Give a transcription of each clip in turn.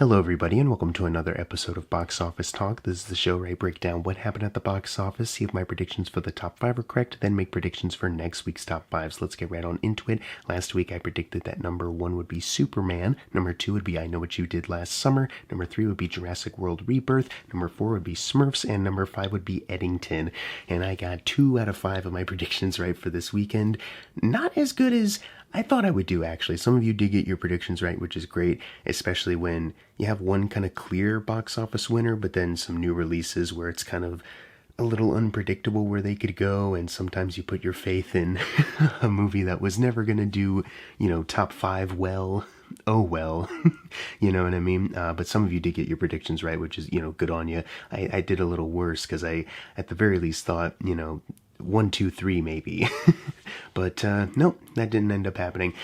Hello, everybody, and welcome to another episode of Box Office Talk. This is the show where I break down what happened at the box office, see if my predictions for the top 5 are correct, then make predictions for next week's top 5. So let's get right on into it. Last week, I predicted that number 1 would be Superman, number 2 would be I Know What You Did Last Summer, number 3 would be Jurassic World Rebirth, number 4 would be Smurfs, and number 5 would be Eddington. And I got 2 out of 5 of my predictions right for this weekend. Not as good as I thought I would do, actually. Some of you did get your predictions right, which is great, especially when you have one kind of clear box office winner, but then some new releases where it's kind of a little unpredictable where they could go, and sometimes you put your faith in a movie that was never going to do, top 5 well. Oh well, you know what I mean? But some of you did get your predictions right, which is, good on you. I did a little worse because I, at the very least, thought, 1, 2, 3 maybe. But nope, that didn't end up happening.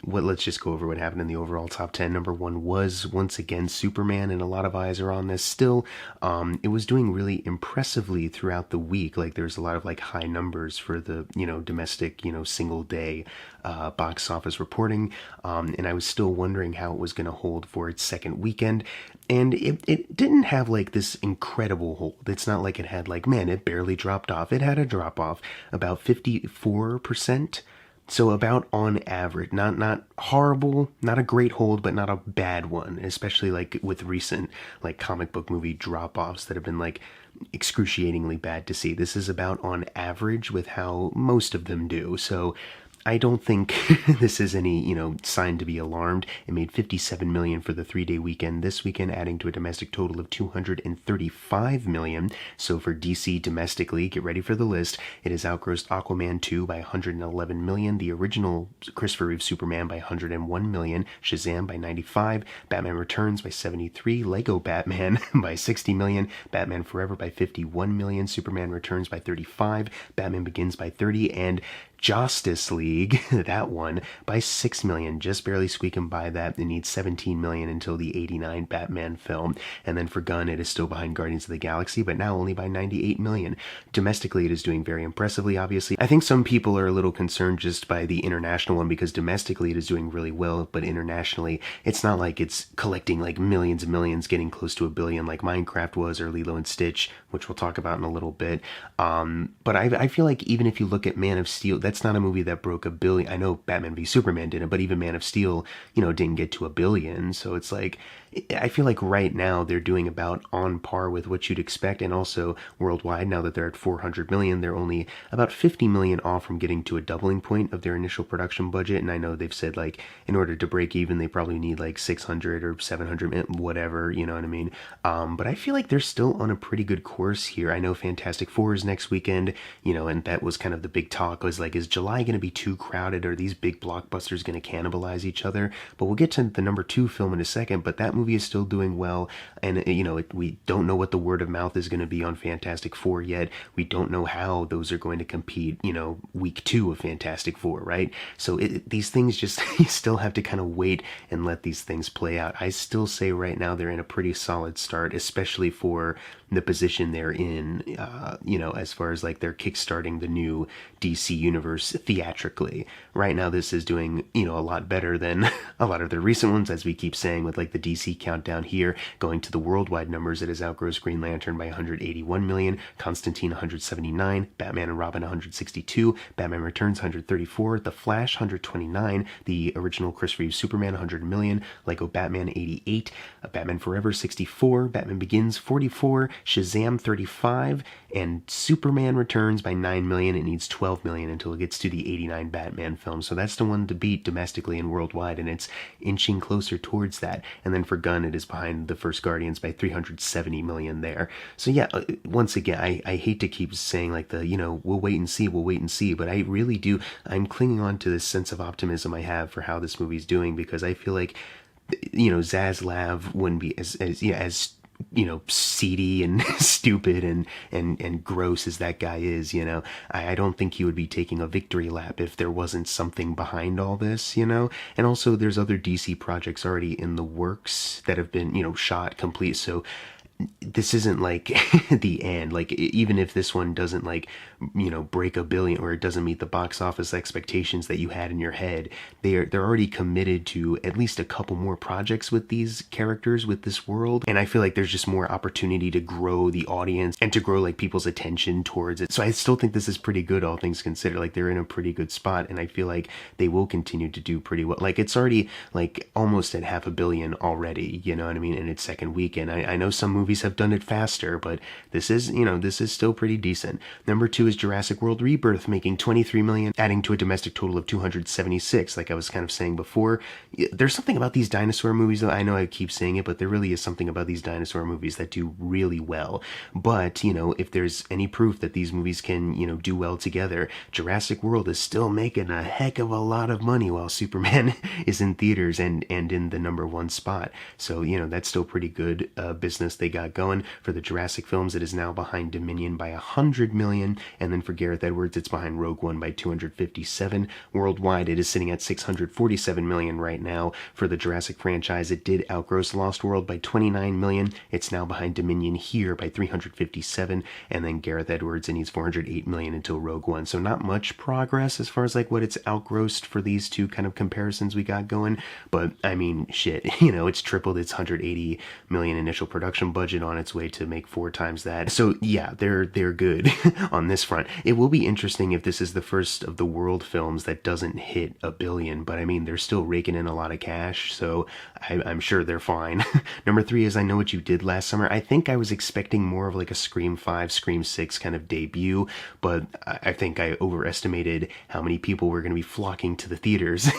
Let's just go over what happened in the overall top 10. Number 1 was, once again, Superman, and a lot of eyes are on this still. It was doing really impressively throughout the week. Like, there's a lot of, high numbers for the, domestic, single day box office reporting. And I was still wondering how it was going to hold for its second weekend. And it didn't have, this incredible hold. It's not like it had, it barely dropped off. It had a drop off, about 54%. So about on average, not horrible, not a great hold, but not a bad one, especially with recent comic book movie drop-offs that have been excruciatingly bad to see. This is about on average with how most of them do. So I don't think this is any, sign to be alarmed. It made $57 million for the 3-day weekend this weekend, adding to a domestic total of $235 million. So for DC domestically, get ready for the list. It has outgrossed Aquaman 2 by $111 million, the original Christopher Reeve Superman by $101 million, Shazam by $95, Batman Returns by $73, Lego Batman by $60 million, Batman Forever by $51 million, Superman Returns by $35, Batman Begins by $30, and Justice League, that one, by $6 million, just barely squeaking by that. It needs $17 million until the '89 Batman film. And then for Gunn, it is still behind Guardians of the Galaxy, but now only by $98 million. Domestically, it is doing very impressively, obviously. I think some people are a little concerned just by the international one, because domestically it is doing really well, but internationally, it's not like it's collecting millions and millions, getting close to $1 billion like Minecraft was, or Lilo and Stitch, which we'll talk about in a little bit. But I feel like even if you look at Man of Steel, that's not a movie that broke $1 billion. I know Batman v Superman didn't, but even Man of Steel, didn't get to $1 billion. So it's I feel like right now they're doing about on par with what you'd expect. And also worldwide, now that they're at 400 million, they're only about 50 million off from getting to a doubling point of their initial production budget. And I know they've said in order to break even, they probably need 600 or 700, whatever, you know what I mean? But I feel like they're still on a pretty good course here. I know Fantastic Four is next weekend, and that was kind of the big talk, was is July going to be too crowded? Are these big blockbusters going to cannibalize each other? But we'll get to the number 2 film in a second, but that movie is still doing well. And, we don't know what the word of mouth is going to be on Fantastic Four yet. We don't know how those are going to compete, week 2 of Fantastic Four, right? So these things just, you still have to kind of wait and let these things play out. I still say right now they're in a pretty solid start, especially for the position they're in, as far as they're kickstarting the new DC universe theatrically. Right now this is doing, a lot better than a lot of their recent ones, as we keep saying, with the DC countdown here. Going to the worldwide numbers, it has outgrossed Green Lantern by 181 million, Constantine 179, Batman and Robin 162, Batman Returns 134, The Flash 129, the original Chris Reeve Superman 100 million, Lego Batman 88, Batman Forever 64, Batman Begins 44, Shazam 35, and Superman Returns by 9 million. It needs 12 million until it gets to the '89 Batman film. So that's the one to beat domestically and worldwide, and it's inching closer towards that. And then for Gunn, it is behind the first Guardians by 370 million there. So yeah, once again, I hate to keep saying we'll wait and see, but I really do. I'm clinging on to this sense of optimism I have for how this movie's doing, because I feel like, Zaslav wouldn't be as seedy and stupid and gross as that guy is. I don't think he would be taking a victory lap if there wasn't something behind all this, and also there's other DC projects already in the works that have been, shot complete. So this isn't the end. Even if this one doesn't break a billion, or it doesn't meet the box office expectations that you had in your head, they're already committed to at least a couple more projects with these characters, with this world. And I feel like there's just more opportunity to grow the audience and to grow like people's attention towards it. So I still think this is pretty good, all things considered. Like, they're in a pretty good spot, and I feel like they will continue to do pretty well. Like, it's already like almost at $500 million already, you know what I mean, in its second weekend. I know some movies have done it faster, but this is still pretty decent. Number 2 is Jurassic World Rebirth, making $23 million, adding to a domestic total of 276. Like I was kind of saying before, there's something about these dinosaur movies, though. I know I keep saying it, but there really is something about these dinosaur movies that do really well. But, if there's any proof that these movies can, do well together, Jurassic World is still making a heck of a lot of money while Superman is in theaters and in the number 1 spot. So, that's still pretty good business they got going. For the Jurassic films, it is now behind Dominion by $100 million, and then for Gareth Edwards, it's behind Rogue One by $257. Worldwide, it is sitting at $647 million right now. For the Jurassic franchise, it did outgross Lost World by $29 million. It's now behind Dominion here by $357, and then Gareth Edwards, and he's $408 million until Rogue One. So not much progress as far as like what it's outgrossed for these two kind of comparisons we got going. But I mean, shit, it's tripled its $180 million initial production budget, on its way to make 4 times that. So yeah, they're good on this front. It will be interesting if this is the first of the world films that doesn't hit $1 billion, but I mean, they're still raking in a lot of cash, so I'm sure they're fine. Number 3 is I Know What You Did Last Summer. I think I was expecting more of like a Scream 5, Scream 6 kind of debut, but I think I overestimated how many people were going to be flocking to the theaters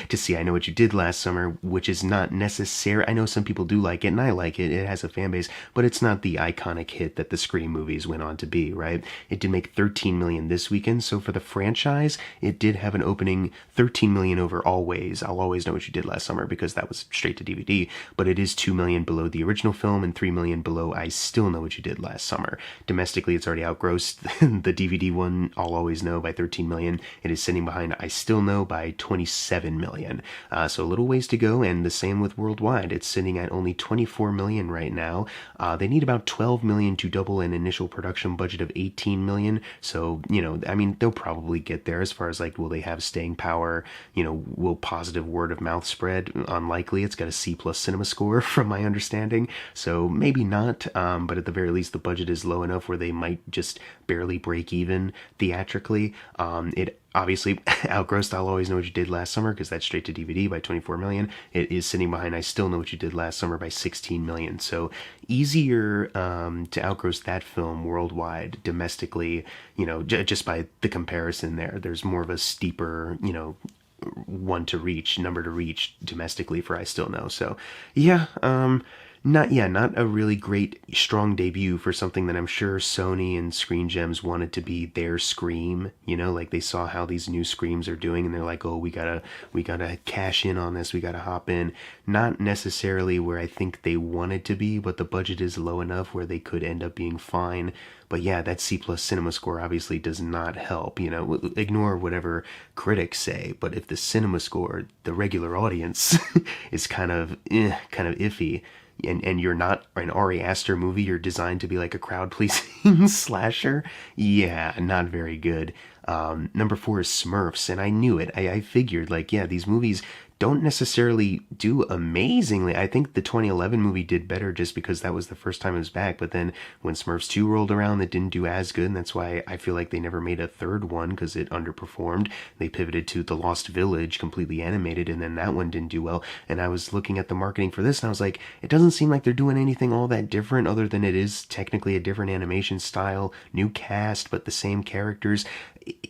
to see I Know What You Did Last Summer, which is not necessary. I know some people do like it, and I like it. It has a fan base, but it's not the iconic hit that the Scream movies went on to be, right? It did make $13 million this weekend, so for the franchise, it did have an opening $13 million over Always. I'll Always Know What You Did Last Summer, because that was straight to DVD, but it is $2 million below the original film and $3 million below I Still Know What You Did Last Summer. Domestically, it's already outgrossed the DVD one, I'll Always Know, by $13 million. It is sitting behind I Still Know by $27 million. So a little ways to go, and the same with worldwide. It's sitting at only $24 million right now. They need about $12 million to double an initial production budget of $18 million. So, I mean, they'll probably get there. As far as like, will they have staying power? Will positive word of mouth spread? Unlikely. It's got a C+ cinema score from my understanding. So maybe not, but at the very least, the budget is low enough where they might just barely break even theatrically. It obviously outgrossed I'll Always Know What You Did Last Summer, because that's straight to DVD, by $24 million. It is sitting behind I Still Know What You Did Last Summer by $16 million. So easier to outgross that film worldwide. Domestically, just by the comparison there, there's more of a steeper, number to reach domestically for I Still Know. So yeah, not a really great, strong debut for something that I'm sure Sony and Screen Gems wanted to be their Scream. Like they saw how these new Screams are doing, and they're like, oh, we gotta cash in on this, we gotta hop in. Not necessarily where I think they wanted to be, but the budget is low enough where they could end up being fine. But yeah, that C+ cinema score obviously does not help. Ignore whatever critics say, but if the cinema score, the regular audience, is kind of iffy, and you're not an Ari Aster movie, you're designed to be like a crowd-pleasing slasher, yeah, not very good. Number 4 is Smurfs, and I knew it. I figured, like, yeah, these movies don't necessarily do amazingly. I think the 2011 movie did better just because that was the first time it was back, but then when Smurfs 2 rolled around, it didn't do as good, and that's why I feel like they never made a third one, because it underperformed. They pivoted to The Lost Village, completely animated, and then that one didn't do well, and I was looking at the marketing for this, and I was like, it doesn't seem like they're doing anything all that different, other than it is technically a different animation style, new cast, but the same characters.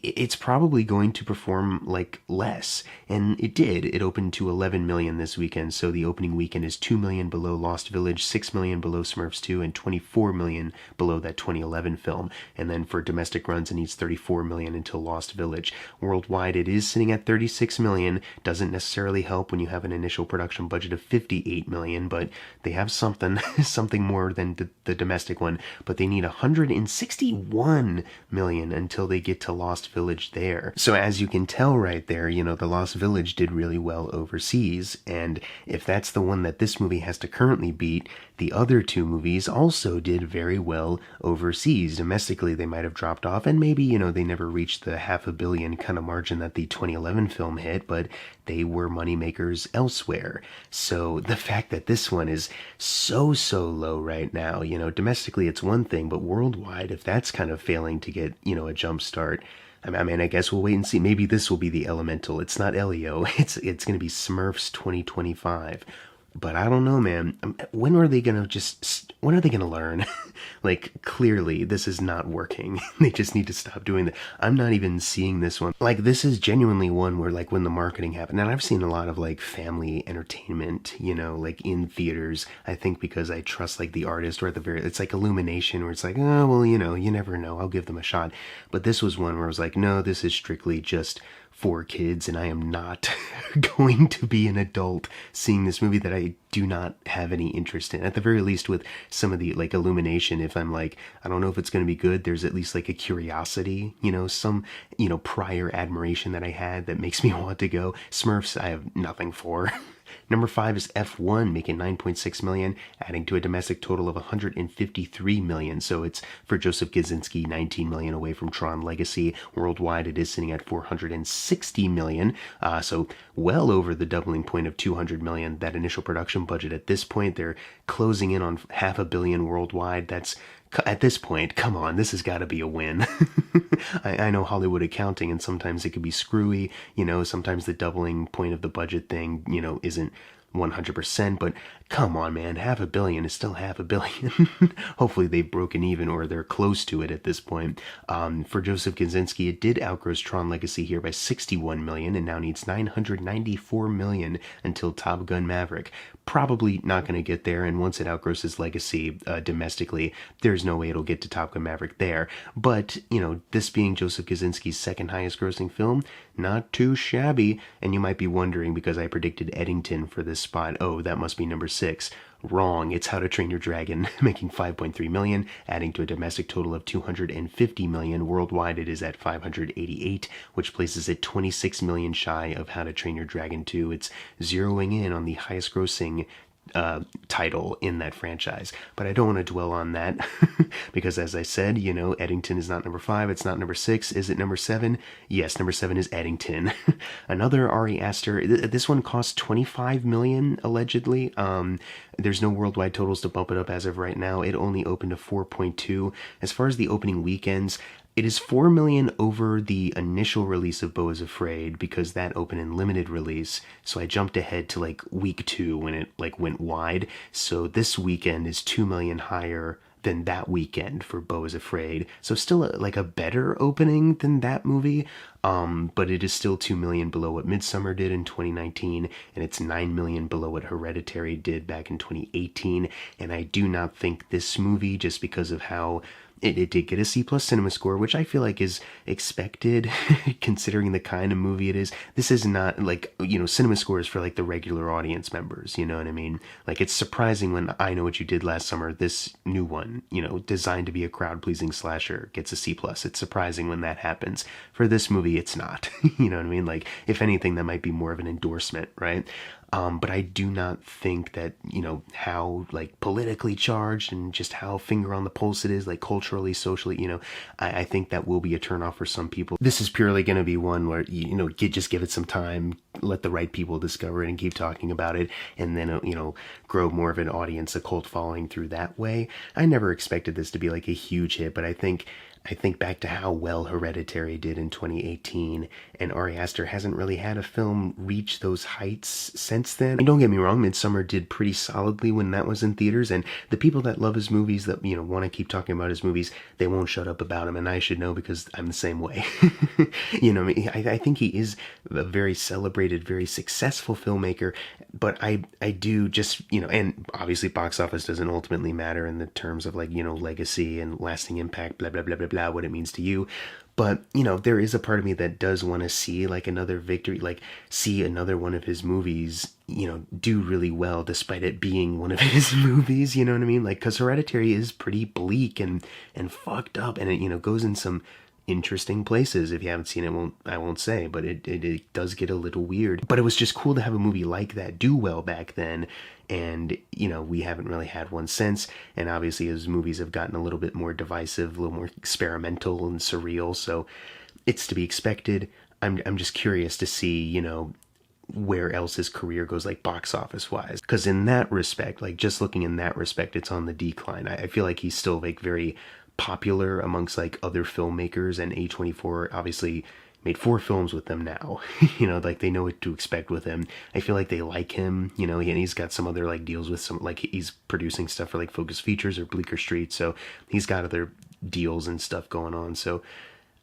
It's probably going to perform like less, and it did. It opened to $11 million this weekend, so the opening weekend is $2 million below Lost Village, $6 million below Smurfs 2, and $24 million below that 2011 film. And then for domestic runs, it needs $34 million until Lost Village. Worldwide, it is sitting at $36 million. Doesn't necessarily help when you have an initial production budget of $58 million, but they have something more than the domestic one. But they need $161 million until they get to Lost Village there. So as you can tell right there, the Lost Village did really well overseas, and if that's the one that this movie has to currently beat, the other two movies also did very well overseas. Domestically, they might have dropped off, and maybe, they never reached the $500 million kind of margin that the 2011 film hit, but they were moneymakers elsewhere. So the fact that this one is so low right now, domestically it's one thing, but worldwide, if that's kind of failing to get, a jump start, I mean, I guess we'll wait and see. Maybe this will be the Elemental. It's not Elio. It's going to be Smurfs 2025. But I don't know, man. When are they going to learn? Like, clearly, this is not working. They just need to stop doing that. I'm not even seeing this one. Like, this is genuinely one where, like, when the marketing happened, and I've seen a lot of, like, family entertainment, like, in theaters, I think because I trust, like, the artist, or at the very, it's like Illumination, where it's like, oh, well, you never know, I'll give them a shot. But this was one where I was like, no, this is strictly just for kids, and I am not going to be an adult seeing this movie that I do not have any interest in. At the very least, with some of the, like, Illumination, if I'm like, I don't know if it's going to be good, there's at least, like, a curiosity, some, prior admiration that I had that makes me want to go. Smurfs, I have nothing for. Number 5 is F1, making $9.6 million, adding to a domestic total of $153 million. So it's, for Joseph Kosinski, $19 million away from Tron Legacy. Worldwide, it is sitting at $460 million. So well over the doubling point of $200 million. That initial production budget at this point, they're closing in on $500 million worldwide. That's, at this point, come on, this has got to be a win. I know Hollywood accounting, and sometimes it can be screwy, sometimes the doubling point of the budget thing, isn't 100%, but come on, man, $500 million is still $500 million. Hopefully they've broken even, or they're close to it at this point. For Joseph Kosinski, it did outgross Tron Legacy here by $61 million, and now needs $994 million until Top Gun Maverick. Probably not going to get there, and once it outgrosses Legacy domestically, there's no way it'll get to Top Gun Maverick there. But, this being Joseph Kosinski's second highest grossing film, not too shabby. And you might be wondering, because I predicted Eddington for this spot, oh, that must be number 6. Wrong. It's How to Train Your Dragon, making $5.3 million, adding to a domestic total of $250 million. Worldwide, it is at $588, which places it $26 million shy of How to Train Your Dragon 2. It's zeroing in on the highest grossing title in that franchise. But I don't want to dwell on that because, as I said, Eddington is not number 5, it's not number 6. Is it number 7? Yes, number 7 is Eddington. Another Ari Aster. This one cost $25 million allegedly. There's no worldwide totals to bump it up as of right now. It only opened to 4.2. As far as the opening weekends, it is $4 million over the initial release of Beau is Afraid, because that opened in limited release. So I jumped ahead to like week 2 when it went wide. So this weekend is $2 million higher than that weekend for Beau is Afraid. So still a better opening than that movie. But it is still $2 million below what Midsommar did in 2019, and it's $9 million below what Hereditary did back in 2018. And I do not think this movie, just because of how it did get a C+ cinema score, which I feel like is expected considering the kind of movie it is. This is not cinema scores for the regular audience members, you know what I mean? It's surprising when I Know What You Did Last Summer, this new one, designed to be a crowd-pleasing slasher, gets a C+. It's surprising when that happens. For this movie, it's not. You know what I mean? If anything, that might be more of an endorsement, right? But I do not think that, how politically charged and just how finger on the pulse it is, culturally, socially, I think that will be a turnoff for some people. This is purely going to be one where, just give it some time, let the right people discover it and keep talking about it, and then, grow more of an audience, a cult following through that way. I never expected this to be a huge hit, but I think back to how well Hereditary did in 2018, and Ari Aster hasn't really had a film reach those heights since then. And don't get me wrong, Midsommar did pretty solidly when that was in theaters, and the people that love his movies, that, want to keep talking about his movies, they won't shut up about him, and I should know because I'm the same way. I think he is a very celebrated, very successful filmmaker, but I do just, and obviously box office doesn't ultimately matter in the terms of legacy and lasting impact, blah, blah, blah, blah, blah, what it means to you. But, there is a part of me that does want to see another victory, see another one of his movies, do really well despite it being one of his movies, you know what I mean? Because Hereditary is pretty bleak and fucked up, and it, goes in some interesting places. If you haven't seen it, I won't say, but it does get a little weird. But it was just cool to have a movie like that do well back then, and we haven't really had one since. And obviously his movies have gotten a little bit more divisive, a little more experimental and surreal, so it's to be expected. I'm just curious to see, where else his career goes, like box office wise, because in that respect, like just looking in that respect, it's on the decline. I feel like he's still like very popular amongst like other filmmakers, and A24 obviously made 4 films with them now. Like they know what to expect with him. I feel like they like him, and he's got some other like deals with some, like he's producing stuff for like Focus Features or Bleecker Street, so he's got other deals and stuff going on. So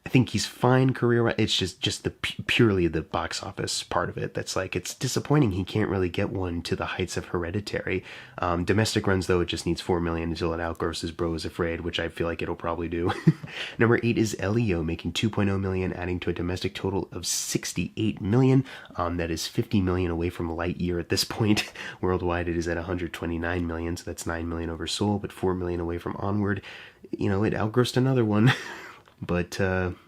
I think he's fine career. It's just the purely the box office part of it that's like, it's disappointing he can't really get one to the heights of Hereditary. Domestic runs, though, it just needs 4 million until it outgrosses Bro is Afraid, which I feel like it'll probably do. Number 8 is Elio, making 2.0 million, adding to a domestic total of 68 million. That is 50 million away from Lightyear at this point. Worldwide, it is at 129 million, so that's 9 million over Soul, but 4 million away from Onward. It outgrossed another one. But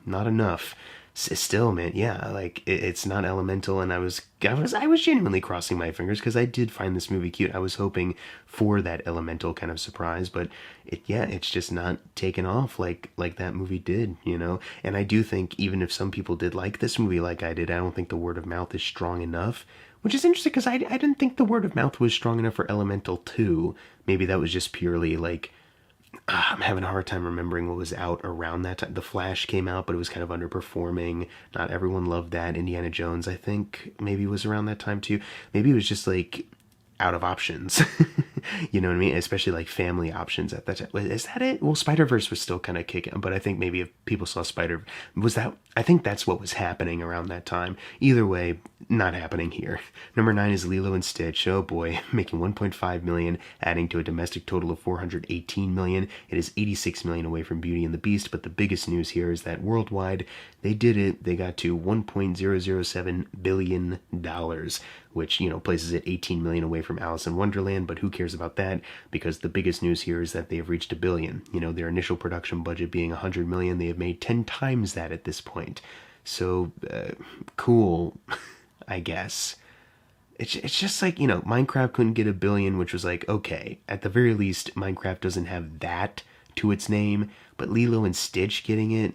not enough. Still, man, yeah, like it's not Elemental, and I was genuinely crossing my fingers because I did find this movie cute. I was hoping for that Elemental kind of surprise, but it's just not taken off like that movie did, And I do think even if some people did like this movie like I did, I don't think the word of mouth is strong enough. Which is interesting because I didn't think the word of mouth was strong enough for Elemental 2. Maybe that was just purely like, I'm having a hard time remembering what was out around that time. The Flash came out, but it was kind of underperforming. Not everyone loved that. Indiana Jones, I think, maybe was around that time too. Maybe it was just like out of options. You know what I mean? Especially like family options at that time. Is that it? Well, Spider-Verse was still kind of kicking, but I think maybe if people saw I think that's what was happening around that time. Either way, not happening here. Number 9 is Lilo and Stitch. Oh boy, making 1.5 million, adding to a domestic total of 418 million. It is 86 million away from Beauty and the Beast, but the biggest news here is that worldwide, they did it. They got to $1.007 billion, which, places it 18 million away from Alice in Wonderland, but who cares about that? Because the biggest news here is that they have reached $1 billion. Their initial production budget being 100 million, they have made 10 times that at this point. So, cool, I guess. It's just like, Minecraft couldn't get $1 billion, which was like, okay, at the very least, Minecraft doesn't have that to its name, but Lilo and Stitch getting it,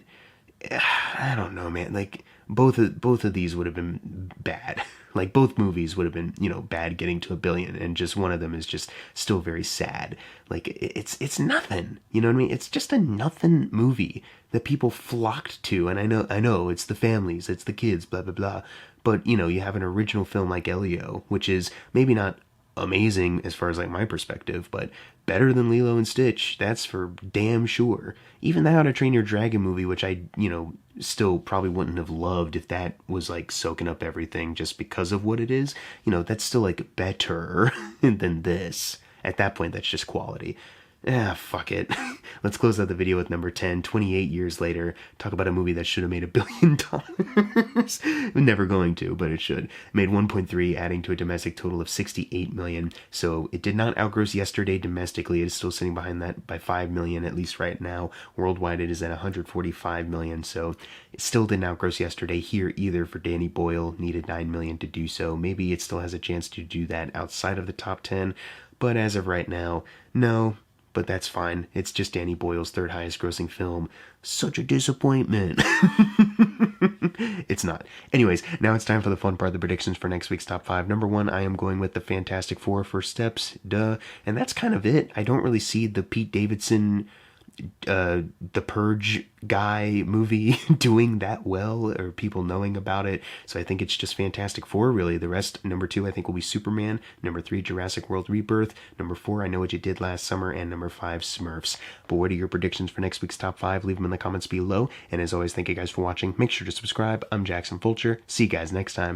I don't know, man. Like, both of these would have been bad. Like, both movies would have been, bad getting to $1 billion, and just one of them is just still very sad. Like, it's nothing, you know what I mean? It's just a nothing movie that people flocked to, and I know, it's the families, it's the kids, blah, blah, blah, but, you have an original film like Elio, which is maybe not amazing as far as like my perspective, but better than Lilo and Stitch, that's for damn sure. Even the How to Train Your Dragon movie, which I, still probably wouldn't have loved if that was like soaking up everything just because of what it is, that's still like better than this. At that point, that's just quality. Fuck it. Let's close out the video with number 10, 28 years later. Talk about a movie that should have made $1 billion. Never going to, but it should. Made 1.3, adding to a domestic total of 68 million. So it did not outgross Yesterday domestically. It is still sitting behind that by 5 million, at least right now. Worldwide, it is at 145 million. So it still didn't outgross Yesterday here either for Danny Boyle. Needed 9 million to do so. Maybe it still has a chance to do that outside of the top 10. But as of right now, no. But that's fine. It's just Danny Boyle's 3rd highest grossing film. Such a disappointment. It's not. Anyways, now it's time for the fun part, the predictions for next week's top 5. Number 1, I am going with the Fantastic Four, First Steps, duh. And that's kind of it. I don't really see the Pete Davidson, the Purge guy movie doing that well, or people knowing about it. So I think it's just Fantastic Four, really. The rest, number 2, I think will be Superman. Number 3, Jurassic World Rebirth. Number 4, I Know What You Did Last Summer. And number 5, Smurfs. But what are your predictions for next week's top 5? Leave them in the comments below. And as always, thank you guys for watching. Make sure to subscribe. I'm Jackson Fulcher. See you guys next time.